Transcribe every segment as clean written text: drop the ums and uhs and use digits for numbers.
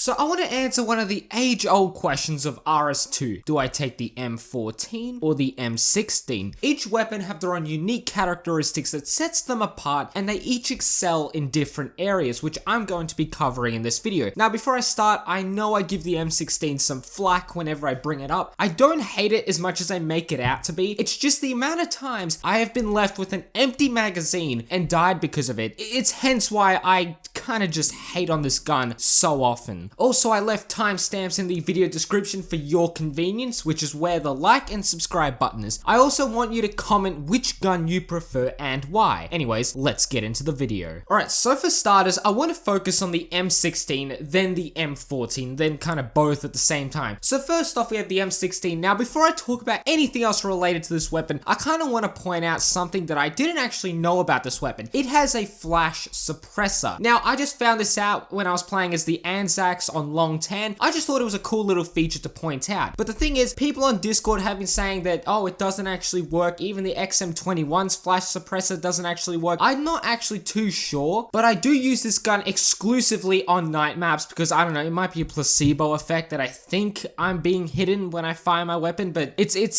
So I want to answer one of the age-old questions of RS2. Do I take the M14 or the M16? Each weapon have their own unique characteristics that sets them apart, and they each excel in different areas, which I'm going to be covering in this video. Now before I start, I know I give the M16 some flack whenever I bring it up. I don't hate it as much as I make it out to be. It's just the amount of times I have been left with an empty magazine and died because of it. It's hence why I kind of just hate on this gun so often. Also, I left timestamps in the video description for your convenience, which is where the like and subscribe button is. I also want you to comment which gun you prefer and why. Anyways, let's get into the video. Alright, so for starters, I want to focus on the M16, then the M14, then kind of both at the same time. So first off, we have the M16. Now, before I talk about anything else related to this weapon, I kind of want to point out something that I didn't actually know about this weapon. It has a flash suppressor. Now, I just found this out when I was playing as the Anzacs on Long Tan. I just thought it was a cool little feature to point out. But the thing is, people on Discord have been saying that, oh, it doesn't actually work. Even the XM21's flash suppressor doesn't actually work. I'm not actually too sure, but I do use this gun exclusively on night maps because, I don't know, it might be a placebo effect that I think I'm being hidden when I fire my weapon, but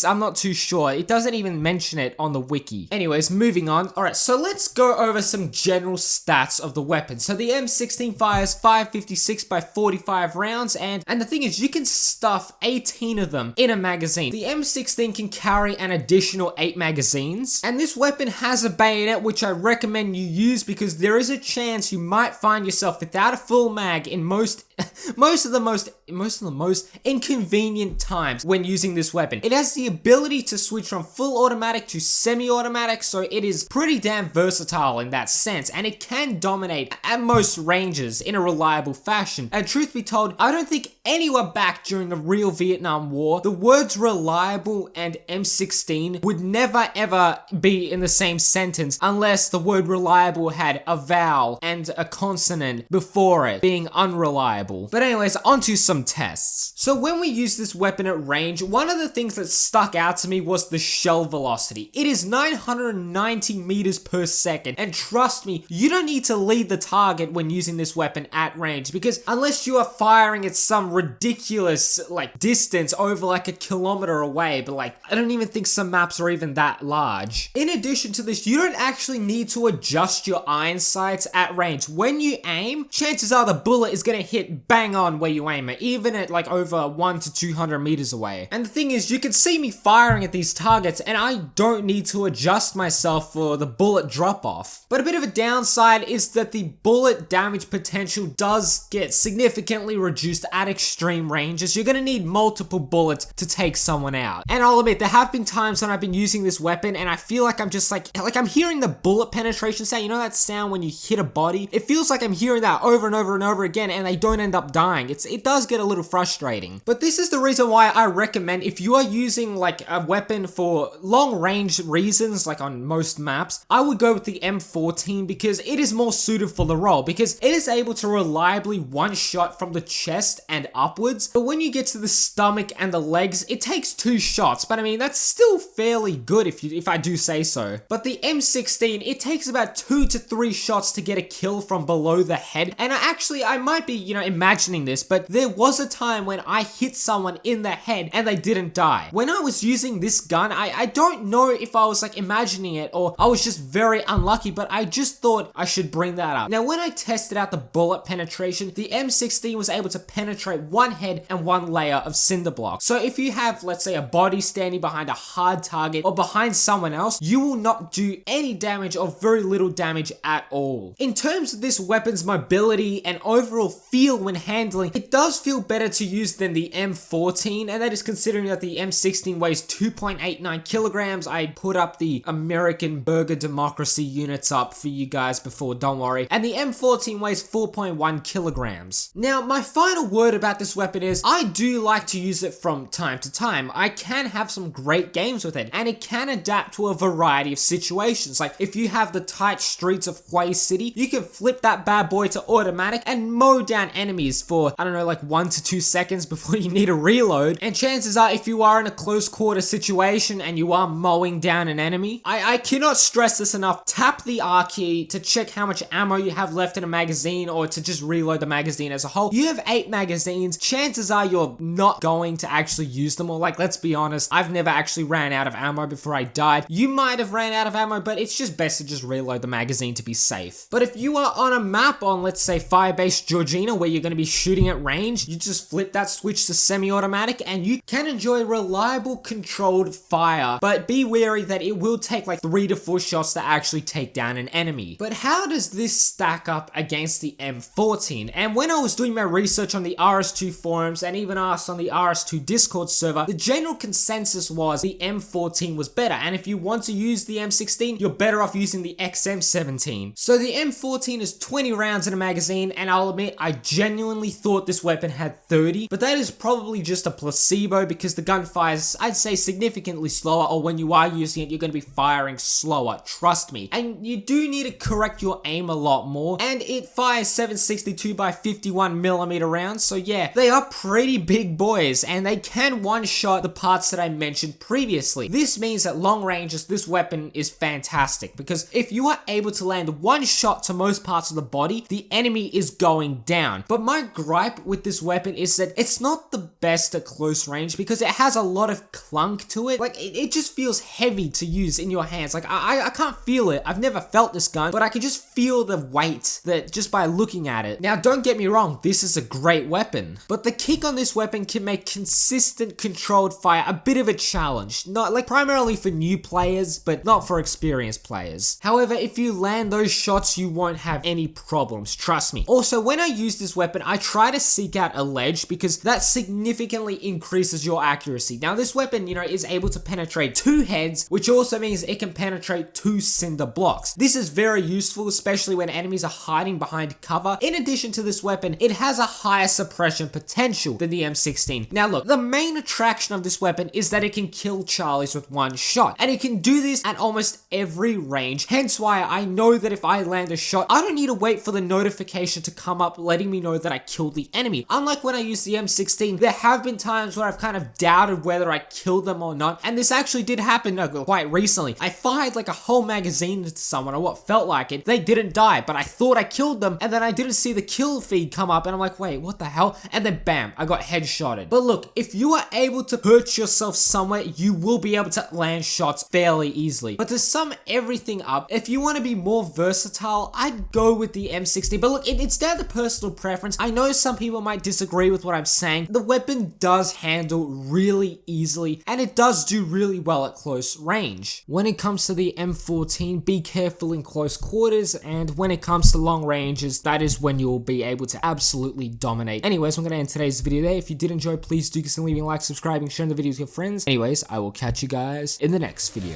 I'm not too sure. It doesn't even mention it on the wiki. Anyways, moving on. Alright, so let's go over some general stats of the weapon. So the M16 fires 556 by 45 rounds, and the thing is, you can stuff 18 of them in a magazine. The M16 can carry an additional 8 magazines, and this weapon has a bayonet, which I recommend you use because there is a chance you might find yourself without a full mag in most of the most inconvenient times when using this weapon. It has the ability to switch from full automatic to semi-automatic, so it is pretty damn versatile in that sense, and it can dominate at most ranges in a reliable fashion. And truth be told, I don't think anywhere back during the real Vietnam War, the words reliable and M16 would never ever be in the same sentence unless the word reliable had a vowel and a consonant before it, being unreliable. But anyways, onto some tests. So when we use this weapon at range, one of the things that stuck out to me was the shell velocity. It is 990 meters per second, and trust me, you don't need to lead the target when using this weapon at range, because unless you are firing at some ridiculous distance over like a kilometer away, but I don't even think some maps are even that large. In addition to this, you don't actually need to adjust your iron sights at range. When you aim, chances are the bullet is gonna hit bang on where you aim it, even at over 1 to 200 meters away. And the thing is, you can see me firing at these targets, and I don't need to adjust myself for the bullet drop off. But a bit of a downside is that the bullet damage potential does get significantly reduced at extreme ranges. You're gonna need multiple bullets to take someone out. And I'll admit, there have been times when I've been using this weapon and I feel like I'm just I'm hearing the bullet penetration sound. You know that sound when you hit a body? It feels like I'm hearing that over and over and over again, and they don't end up dying. It does get a little frustrating. But this is the reason why I recommend, if you are using a weapon for long range reasons, on most maps, I would go with the M14 because it is more suited for the role, because it is able to reliably one shot from the chest and upwards. But when you get to the stomach and the legs, it takes 2 shots. But I mean, that's still fairly good if I do say so. But the M16, it takes about 2 to 3 shots to get a kill from below the head. And I might be, imagining this, but there was a time when I hit someone in the head and they didn't die. When I was using this gun, I don't know if I was imagining it or I was just very unlucky, but I just thought I should bring that up. Now, when I tested out the bullet penetration, the M16 was able to penetrate 1 head and 1 layer of cinder block. So if you have, let's say, a body standing behind a hard target or behind someone else, you will not do any damage or very little damage at all. In terms of this weapon's mobility and overall feel when handling, it does feel better to use than the M14, and that is considering that the M16 weighs 2.89 kilograms. I put up the American Burger Democracy units up for you guys before, don't worry. And the M14 weighs 4.1 kilograms. Now, my final word about this weapon is, I do like to use it from time to time. I can have some great games with it, and it can adapt to a variety of situations. If you have the tight streets of Hue City, you can flip that bad boy to automatic and mow down enemies enemies for, I don't know, like 1 to 2 seconds before you need to reload. And chances are, if you are in a close quarter situation and you are mowing down an enemy, I cannot stress this enough. Tap the R key to check how much ammo you have left in a magazine, or to just reload the magazine as a whole. You have 8 magazines. Chances are you're not going to actually use them all. Like, let's be honest, I've never actually ran out of ammo before I died. You might have ran out of ammo, but it's just best to just reload the magazine to be safe. But if you are on a map on, let's say, Firebase Georgina, where you're going to be shooting at range, you just flip that switch to semi-automatic and you can enjoy reliable controlled fire, but be wary that it will take like 3 to 4 shots to actually take down an enemy. But how does this stack up against the M14? And when I was doing my research on the RS2 forums and even asked on the RS2 Discord server, the general consensus was the M14 was better, and if you want to use the M16, you're better off using the XM17. So the M14 is 20 rounds in a magazine, and I'll admit I genuinely thought this weapon had 30, but that is probably just a placebo because the gun fires, I'd say, significantly slower, or when you are using it, you're going to be firing slower, trust me. And you do need to correct your aim a lot more, and it fires 762 by 51mm rounds, so yeah, they are pretty big boys, and they can one-shot the parts that I mentioned previously. This means at long ranges, this weapon is fantastic, because if you are able to land one shot to most parts of the body, the enemy is going down. But my gripe with this weapon is that it's not the best at close range, because it has a lot of clunk to it. Like, it just feels heavy to use in your hands. Like, I can't feel it. I've never felt this gun, but I can just feel the weight that just by looking at it. Now, don't get me wrong, this is a great weapon, but the kick on this weapon can make consistent controlled fire a bit of a challenge. Not like primarily for new players, but not for experienced players. However, if you land those shots, you won't have any problems, trust me. Also, when I use this weapon, I try to seek out a ledge because that significantly increases your accuracy. Now, this weapon, you know, is able to penetrate 2 heads, which also means it can penetrate 2 cinder blocks. This is very useful, especially when enemies are hiding behind cover. In addition to this weapon, it has a higher suppression potential than the M16. Now look, the main attraction of this weapon is that it can kill Charlies with one shot, and it can do this at almost every range, hence why I know that if I land a shot, I don't need to wait for the notification to come up letting me know that I killed the enemy. Unlike when I used the M16, there have been times where I've kind of doubted whether I killed them or not, and this actually did happen quite recently. I fired like a whole magazine into someone, or what felt like it. They didn't die, but I thought I killed them, and then I didn't see the kill feed come up, and I'm like, wait, what the hell? And then bam, I got headshotted. But look, if you are able to perch yourself somewhere, you will be able to land shots fairly easily. But to sum everything up, if you want to be more versatile, I'd go with the M16. But look, it's down to personal preference. I know some people might disagree with what I'm saying. The weapon does handle really easily, and it does do really well at close range. When it comes to the M14, be careful in close quarters, and when it comes to long ranges, that is when you'll be able to absolutely dominate. Anyways, I'm gonna end today's video there. If you did enjoy, please do consider leaving a like, subscribing, sharing the video with your friends. Anyways, I will catch you guys in the next video.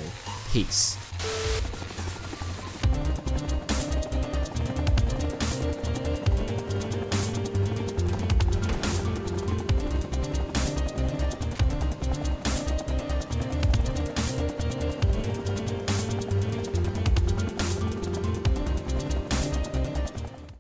Peace.